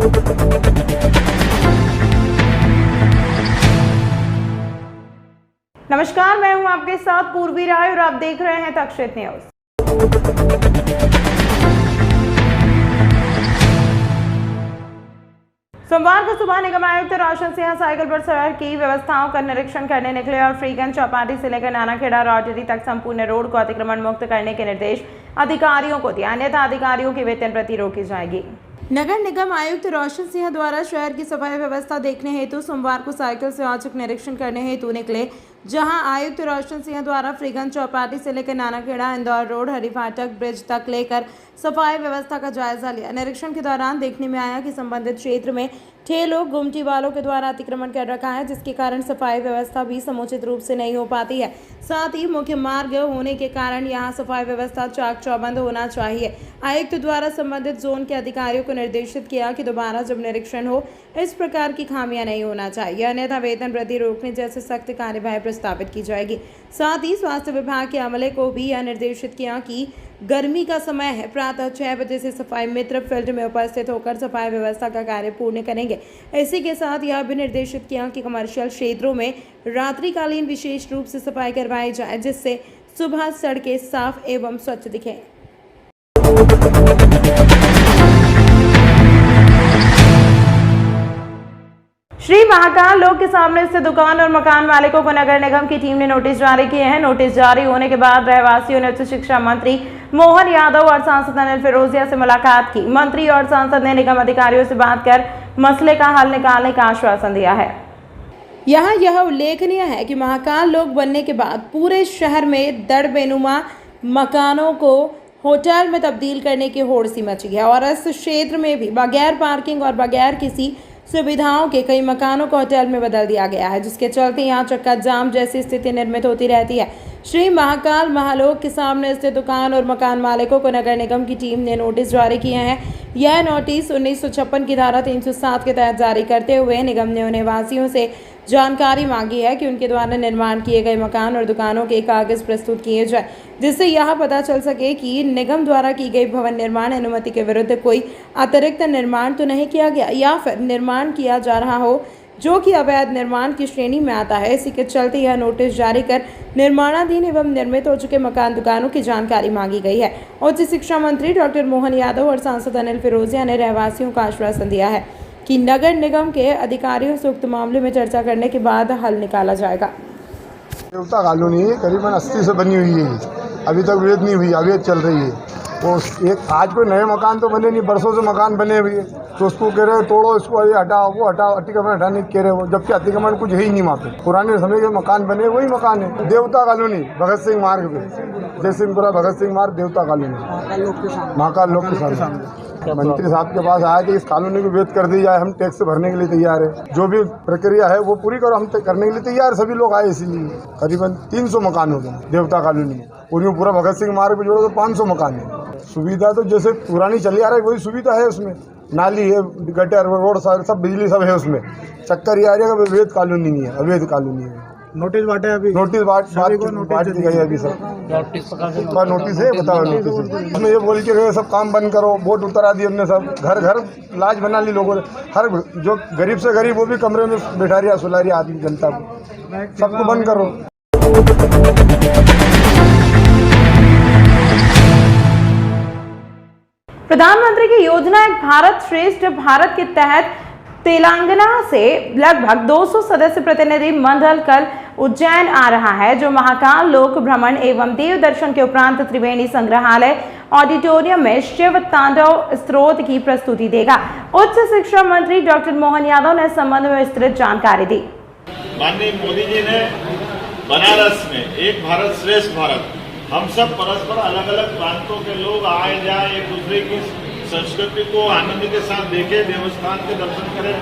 नमस्कार, मैं हूं आपके साथ पूर्वी राय और आप देख रहे हैं तक्षशित न्यूज। सोमवार को सुबह निगम आयुक्त रोशन सिंह साइकिल पर सवार की व्यवस्थाओं का निरीक्षण करने निकले और फ्रीगंज चौपाटी से लेकर नानाखेड़ा रोटरी तक संपूर्ण रोड को अतिक्रमण मुक्त करने के निर्देश अधिकारियों को दिया, अन्यथा अधिकारियों की वेतन वृद्धि रोकी जाएगी। नगर निगम आयुक्त रोशन सिंह द्वारा शहर की सफाई व्यवस्था देखने हेतु सोमवार को साइकिल से औचक निरीक्षण करने हेतु निकले, जहां आयुक्त रोशन सिंह द्वारा फ्रीगंज चौपाटी से लेकर नानाखेड़ा इंदौर रोड हरिफाटक ब्रिज तक लेकर सफाई व्यवस्था का जायजा लिया। निरीक्षण के दौरान देखने में आया कि संबंधित क्षेत्र में ठेलों गुमटी वालों के द्वारा अतिक्रमण कर रखा है, जिसके कारण सफाई व्यवस्था भी समुचित रूप से नहीं हो पाती है। साथ ही मुख्य मार्ग होने के कारण यहां सफाई व्यवस्था चाक चौबंद होना चाहिए। आयुक्त द्वारा संबंधित जोन के अधिकारियों को निर्देशित किया कि दोबारा जब निरीक्षण हो इस प्रकार की खामियां नहीं होना चाहिए, अन्यथा वेतन वृद्धि रोकने जैसे सख्त कार्यवाही प्रस्तावित की जाएगी। साथ ही स्वास्थ्य विभाग के अमले को भी यह निर्देशित किया कि गर्मी का समय है, प्रातः 6 बजे से सफाई मित्र फील्ड में उपस्थित होकर सफाई व्यवस्था का कार्य पूर्ण करेंगे। इसी के साथ यह भी निर्देशित किया कि कमर्शियल क्षेत्रों में रात्रिकालीन विशेष रूप से सफाई करवाई जाए, जिससे सुबह सड़कें साफ एवं स्वच्छ दिखें। श्री महाकाल लोक के सामने स्थित दुकान और मकान मालिकों को नगर निगम की टीम ने नोटिस जारी किए हैं। नोटिस जारी होने के बाद रहवासियों ने उच्च शिक्षा मंत्री मोहन यादव और सांसद अनिल फिरोजिया से मुलाकात की। मंत्री और सांसद ने निगम अधिकारियों से बात कर मसले का हल निकालने का आश्वासन दिया है। यहाँ यह उल्लेखनीय है कि महाकाल लोक बनने के बाद पूरे शहर में दड़ बेनुमा मकानों को होटल में तब्दील करने की होड़ सी मची है और इस क्षेत्र में भी बगैर पार्किंग और बगैर किसी सुविधाओं के कई मकानों को होटल में बदल दिया गया है, जिसके चलते यहाँ चक्का जाम जैसी स्थिति निर्मित होती रहती है। श्री महाकाल महालोक के सामने स्थित दुकान और मकान मालिकों को नगर निगम की टीम ने नोटिस जारी किए हैं। यह नोटिस 1956 की धारा 307 के तहत जारी करते हुए निगम ने उन्हें वासियों से जानकारी मांगी है कि उनके द्वारा निर्माण किए गए मकान और दुकानों के कागज प्रस्तुत किए जाए, जिससे यह पता चल सके कि निगम द्वारा की गई भवन निर्माण अनुमति के विरुद्ध कोई अतिरिक्त निर्माण तो नहीं किया गया या फिर निर्माण किया जा रहा हो जो कि अवैध निर्माण की श्रेणी में आता है। इसी के चलते यह नोटिस जारी कर निर्माणाधीन एवं निर्मित हो चुके मकान दुकानों की जानकारी मांगी गई है। उच्च शिक्षा मंत्री डॉक्टर मोहन यादव और सांसद अनिल फिरोजिया ने रहवासियों को आश्वासन दिया है कि नगर निगम के अधिकारियों से उक्त मामले में चर्चा करने के बाद हल निकाला जाएगा। देवता कॉलोनी करीबन 80 से बनी हुई है, अभी तक वेद नहीं हुई, अवैध चल रही है। वो एक आज कोई नए मकान तो बने नहीं, बरसों से मकान बने हुए हैं, तो उसको कह रहे तोड़ो, इसको ये हटाओ वो हटाओ, अतिक्रमण हटाने कह रहे हो, जबकि अतिक्रमण कुछ है ही नहीं वहाँ पे। पुराने समय के मकान बने वही मकान है। देवता कॉलोनी भगत सिंह मार्ग पे, जयसिंहपुरा भगत सिंह मार्ग देवता कॉलोनी, महाकाल लोक के सामने। मंत्री साहब के पास आया कि इस कॉलोनी को वैध कर दी जाए, हम टैक्स भरने के लिए तैयार है, जो भी प्रक्रिया है वो पूरी करो, हम करने के लिए तैयार। सभी लोग आए, इसीलिए करीबन 300 मकान हो गए देवता कॉलोनी में। उनमें पूरा भगत सिंह मार्ग पे जोड़ो तो 500 मकान है। सुविधा तो जैसे पुरानी चली आ रही है वही सुविधा है उसमें, नाली है, गटर, रोड, सब बिजली सब है उसमें। चक्कर ये आ रही है कि अवैध कॉलोनी नहीं है, अवैध कॉलोनी है। नोटिस बांटे अभी, नोटिस बांट दी गई अभी सर, नोटिस है, बताओ नोटिस उसमें ये बोल के गए सब काम बंद करो, बोर्ड उतरा दिए हमने, सब घर घर लाज बना ली लोगों ने। हर जो गरीब से गरीब वो भी कमरे में बैठा रहा, सुला रही आदमी जनता को, सबको बंद करो। प्रधानमंत्री की योजना एक भारत श्रेष्ठ भारत के तहत तेलंगाना से लगभग 200 सदस्य प्रतिनिधि मंडल कल उज्जैन आ रहा है, जो महाकाल लोक भ्रमण एवं देव दर्शन के उपरांत त्रिवेणी संग्रहालय ऑडिटोरियम में शिव तांडव स्त्रोत की प्रस्तुति देगा। उच्च शिक्षा मंत्री डॉक्टर मोहन यादव ने इस संबंध में विस्तृत जानकारी दी। माननीय मोदी जी ने बनारस में एक भारत श्रेष्ठ भारत, हम सब परस्पर अलग अलग प्रांतों के लोग आए जाए, एक दूसरे की संस्कृति को आनंद के साथ देखे, देवस्थान के दर्शन करें।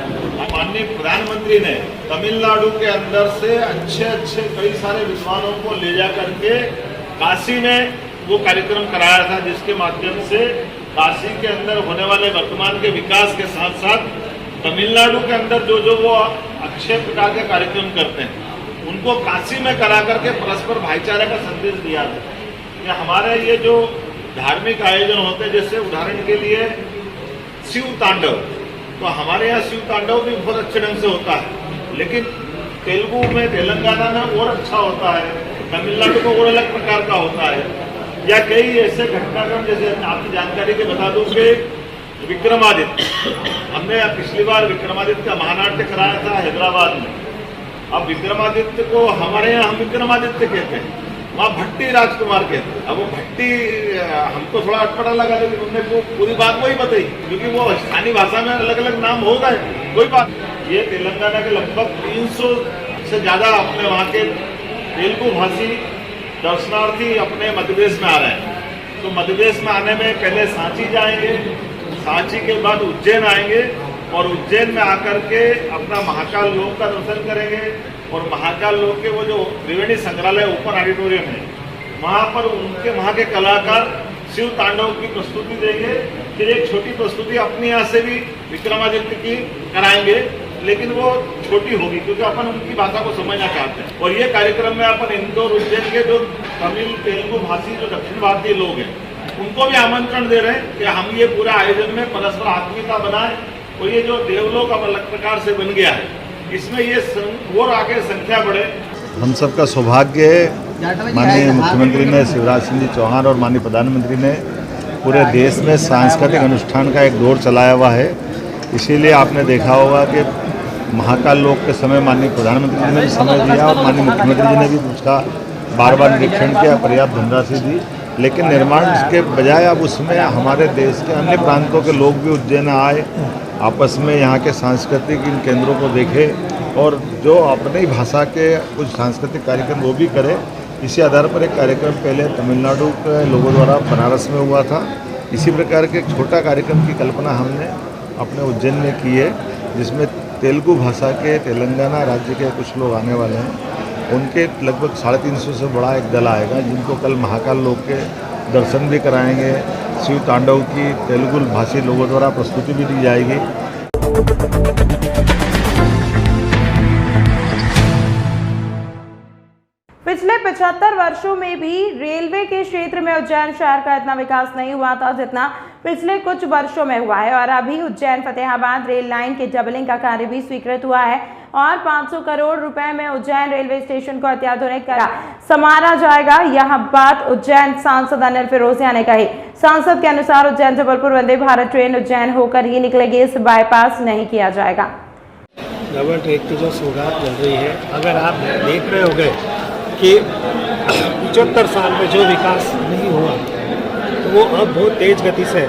माननीय प्रधानमंत्री ने तमिलनाडु के अंदर से अच्छे कई सारे विद्वानों को ले जा करके काशी में वो कार्यक्रम कराया था, जिसके माध्यम से काशी के अंदर होने वाले वर्तमान के विकास के साथ साथ तमिलनाडु के अंदर जो वो अच्छे प्रकार के कार्यक्रम करते हैं उनको काशी में करा करके परस्पर भाईचारे का संदेश दिया था। कि हमारे ये जो धार्मिक आयोजन होते हैं, जैसे उदाहरण के लिए शिव तांडव, तो हमारे यहाँ शिव तांडव भी बहुत अच्छे ढंग से होता है, लेकिन तेलुगु में, तेलंगाना में और अच्छा होता है, तमिलनाडु में और अलग प्रकार का होता है। या कई ऐसे घटनाक्रम, जैसे आपकी जानकारी के बता दूं कि विक्रमादित्य, हमने पिछली बार विक्रमादित्य का महानाट्य कराया था हैदराबाद में। अब विक्रमादित्य को हमारे यहाँ हम विक्रमादित्य कहते हैं, वहाँ भट्टी राजकुमार कहते हैं। अब वो भट्टी हमको थोड़ा अटपटा लगा, लेकिन उन्होंने वो पूरी बात वही बताई, क्योंकि वो स्थानीय भाषा में अलग अलग नाम होगा, कोई बात। ये तेलंगाना के लगभग 300 से ज़्यादा अपने वहाँ के तेलुगु भाषी दर्शनार्थी अपने मध्य प्रदेश में आ रहे हैं। तो मध्य प्रदेश में आने में पहले सांची जाएंगे, सांची के बाद उज्जैन आएंगे, और उज्जैन में आकर के अपना महाकाल लोक का दर्शन करेंगे। और महाकाल लोक के वो जो त्रिवेणी संग्रहालय ओपन ऑडिटोरियम है, वहाँ पर उनके वहाँ के कलाकार शिव तांडव की प्रस्तुति देंगे। फिर एक छोटी प्रस्तुति अपने यहाँ से भी विक्रमादित्य की कराएंगे, लेकिन वो छोटी होगी क्योंकि अपन उनकी भाषा को समझना चाहते हैं। और ये कार्यक्रम में अपन इंदौर, उज्जैन के जो तमिल तेलुगु भाषी जो दक्षिण भारतीय लोग हैं, उनको भी आमंत्रण दे रहे हैं कि हम ये पूरा आयोजन में परस्पर आत्मीयता बनाए। और ये जो देवलोक अब अलग प्रकार से बन गया है, इसमें ये और आगे संख्या बढ़े। हम सबका सौभाग्य है, माननीय मुख्यमंत्री ने शिवराज सिंह जी चौहान और माननीय प्रधानमंत्री ने पूरे देश में सांस्कृतिक अनुष्ठान का एक दौर चलाया हुआ है। इसीलिए आपने देखा होगा कि महाकाल लोक के समय माननीय प्रधानमंत्री जी ने भी समय दिया और माननीय मुख्यमंत्री जी ने भी उसका बार बार निरीक्षण किया, पर्याप्त धनराशि दी। लेकिन निर्माण के बजाय अब उसमें हमारे देश के अन्य प्रांतों के लोग भी उज्जैन आए, आपस में यहाँ के सांस्कृतिक इन केंद्रों को देखे और जो अपनी भाषा के कुछ सांस्कृतिक कार्यक्रम वो भी करे। इसी आधार पर एक कार्यक्रम पहले तमिलनाडु के लोगों द्वारा बनारस में हुआ था। इसी प्रकार के एक छोटा कार्यक्रम की कल्पना हमने अपने उज्जैन में की है, जिसमें तेलुगु भाषा के तेलंगाना राज्य के कुछ लोग आने वाले हैं। उनके लगभग 350 से बड़ा एक दल आएगा, जिनको कल महाकाल लोक के दर्शन भी कराएंगे। शिव तांडव की तेलुगु भाषी लोगों द्वारा प्रस्तुति भी दी जाएगी। पिछले 75 वर्षों में भी रेलवे के क्षेत्र में उज्जैन शहर का इतना विकास नहीं हुआ था जितना पिछले कुछ वर्षों में हुआ है। और अभी उज्जैन फतेहाबाद रेल लाइन के डबलिंग का कार्य भी स्वीकृत हुआ है और 500 करोड़ रुपए में उज्जैन रेलवे स्टेशन को अत्याधुनिक करा संवारा जाएगा। यह बात उज्जैन सांसद अनिल फिरोजिया ने कही। सांसद के अनुसार उज्जैन जबलपुर वंदे भारत ट्रेन उज्जैन होकर ही निकलेगी, इस बाईपास नहीं किया जाएगा। डबल ट्रैक की जो सौगात चल रही है, अगर आप देख रहे होंगे कि 75 साल में जो विकास नहीं हुआ तो वो अब बहुत तेज़ गति से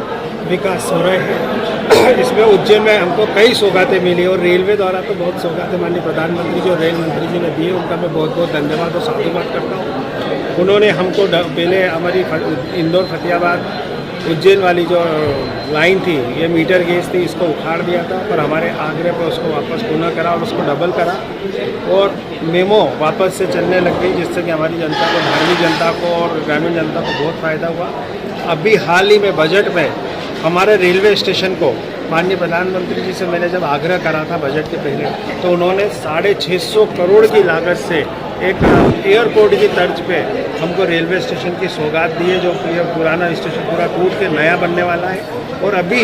विकास हो रहे हैं। इसमें उज्जैन में हमको कई सौगातें मिली और रेलवे द्वारा तो बहुत सौगातें माननीय प्रधानमंत्री जी और रेल मंत्री जी ने दिए, उनका मैं बहुत बहुत धन्यवाद और साधुवाद करता हूँ। उन्होंने हमको पहले हमारी इंदौर फतेहाबाद उज्जैन वाली जो लाइन थी, ये मीटर गेज थी, इसको उखाड़ दिया था और हमारे आग्रह पर उसको वापस पुनः करा और उसको डबल करा और मेमो वापस से चलने लग गई, जिससे कि हमारी जनता को, धार्मिक जनता को और ग्रामीण जनता को बहुत फ़ायदा हुआ। अभी हाल ही में बजट में हमारे रेलवे स्टेशन को माननीय प्रधानमंत्री जी से मैंने जब आग्रह करा था बजट के पहले, तो उन्होंने 650 करोड़ की लागत से एक एयरपोर्ट की तर्ज पे हमको रेलवे स्टेशन की सौगात दी है, जो पुराना स्टेशन पूरा टूट के नया बनने वाला है। और अभी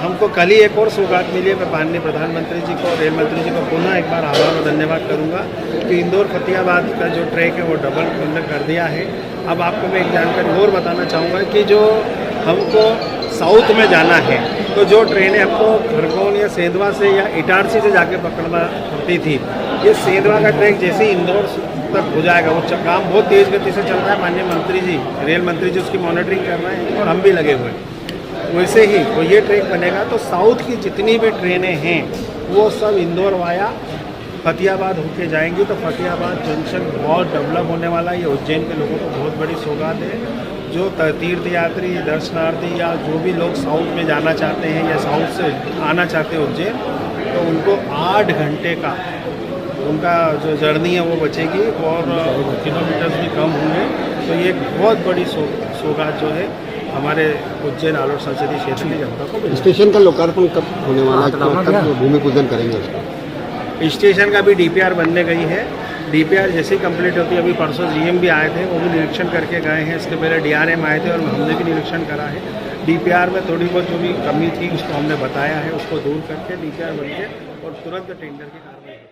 हमको कल ही एक और सौगात मिली है। मैं माननीय प्रधानमंत्री जी को, रेल मंत्री जी को पुनः एक बार आभार और धन्यवाद करूंगा कि इंदौर फतेहाबाद का जो ट्रैक है वो डबल कर दिया है। अब आपको मैं एक जानकारी और बताना चाहूँगा कि जो हमको साउथ में जाना है तो जो ट्रेनें हमको खरगोन या सेंधवा से या इटारसी से जाके पकड़ना पड़ती थी, ये सेंधवा का ट्रैक जैसे ही इंदौर तक हो जाएगा, वो काम बहुत तेज़ गति से चल रहा है। माननीय मंत्री जी, रेल मंत्री जी उसकी मॉनिटरिंग कर रहे हैं और हम भी लगे हुए हैं। वैसे ही तो ये ट्रैक बनेगा तो साउथ की जितनी भी ट्रेनें हैं वो सब इंदौर वाया फतेहाबाद होके जाएंगी, तो फतेहाबाद जंक्शन बहुत डेवलप होने वाला है। ये उज्जैन के लोगों को बहुत बड़ी सौगात है। जो तीर्थ यात्री, दर्शनार्थी या जो भी लोग साउथ में जाना चाहते हैं या साउथ से आना चाहते हैं उज्जैन, तो उनको 8 घंटे का उनका जो जर्नी है वो बचेगी और किलोमीटर्स भी कम होंगे। तो ये एक बहुत बड़ी सौगात जो है हमारे उज्जैन आलोट संसदीय क्षेत्र की जनता को मिलेगी। स्टेशन का लोकार्पण कब होने वाला है, कब भूमि पूजन करेंगे उसका? स्टेशन का भी डीपीआर बनने गई है। डीपीआर जैसे ही कंप्लीट होती है, अभी परसों जीएम भी आए थे, वो भी निरीक्षण करके गए हैं। इसके पहले डीआरएम आए थे और हमने भी निरीक्षण करा है। डीपीआर में थोड़ी बहुत जो भी कमी थी उसको हमने बताया है, उसको दूर करके डीपीआर बन के और तुरंत टेंडर की कार्रवाई हो।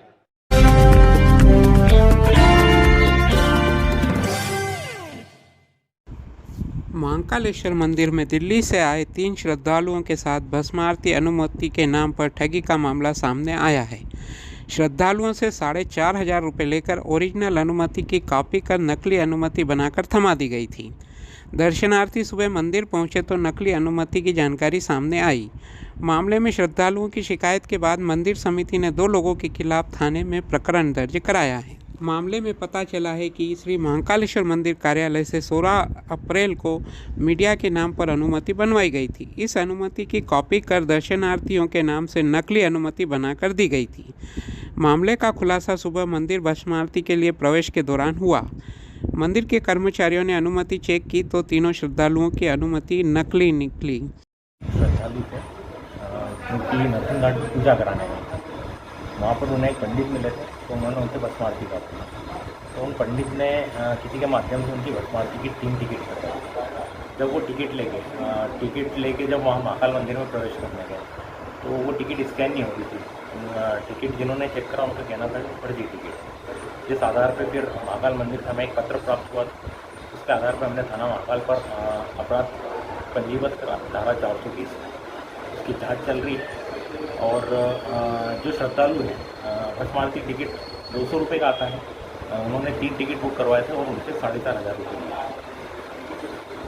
महाकालेश्वर मंदिर में दिल्ली से आए 3 श्रद्धालुओं के साथ भस्म आरती अनुमति के नाम पर ठगी का मामला सामने आया है। श्रद्धालुओं से 4,500 रुपये लेकर ओरिजिनल अनुमति की कॉपी कर नकली अनुमति बनाकर थमा दी गई थी। दर्शनार्थी सुबह मंदिर पहुंचे तो नकली अनुमति की जानकारी सामने आई। मामले में श्रद्धालुओं की शिकायत के बाद मंदिर समिति ने 2 लोगों के खिलाफ थाने में प्रकरण दर्ज कराया है। मामले में पता चला है कि श्री महाकालेश्वर मंदिर कार्यालय से 16 अप्रैल को मीडिया के नाम पर अनुमति बनवाई गई थी। इस अनुमति की कॉपी कर दर्शनार्थियों के नाम से नकली अनुमति बनाकर दी गई थी। मामले का खुलासा सुबह मंदिर भस्म आरती के लिए प्रवेश के दौरान हुआ। मंदिर के कर्मचारियों ने अनुमति चेक की तो तीनों श्रद्धालुओं की अनुमति नकली निकली। श्रद्धालु थे क्योंकि नरसिंह घाट की पूजा कराने गए थे, वहाँ पर उन्हें एक पंडित मिले थे तो उन्होंने उनसे भस्म आरती का किया। तो उन पंडित ने किसी के माध्यम से उनकी भस्म आरती की 3 टिकट करवाई। जब वो टिकट लेके जब वहाँ महाकाल मंदिर में प्रवेश करने गए तो वो टिकट स्कैन नहीं हो रही थी। टिकट जिन्होंने चेक करा उनका कहना था कि फर्जी टिकट। जिस आधार पर फिर महाकाल मंदिर से हमें एक पत्र प्राप्त हुआ, उसके आधार पर हमने थाना महाकाल पर अपराध पंजीबद्ध करा, धारा 420 उसकी जाँच चल रही है। और जो श्रद्धालु हैं भस्म आरती टिकट 200 रुपये का आता है, उन्होंने 3 टिकट बुक करवाए थे और उनसे 4,500 रुपये लिया।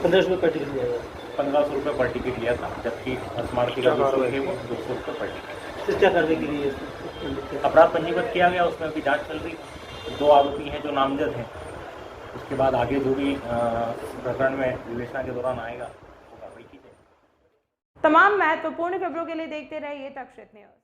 1500 पर टिकट लिया, 1500 रुपये पर टिकट लिया था, जबकि भस्म आरती का 200 है वो 200 रुपये पर टिकट। क्या करने के लिए अपराध पंजीबद्ध किया गया, उसमें अभी जाँच चल रही है। 2 आरोपी हैं जो नामजद हैं। उसके बाद आगे जो भी प्रकरण में विवेचना के दौरान आएगा वो कार्रवाई की जाएगी। तमाम महत्वपूर्ण खबरों के लिए देखते रहिए तक्षशित न्यूज़।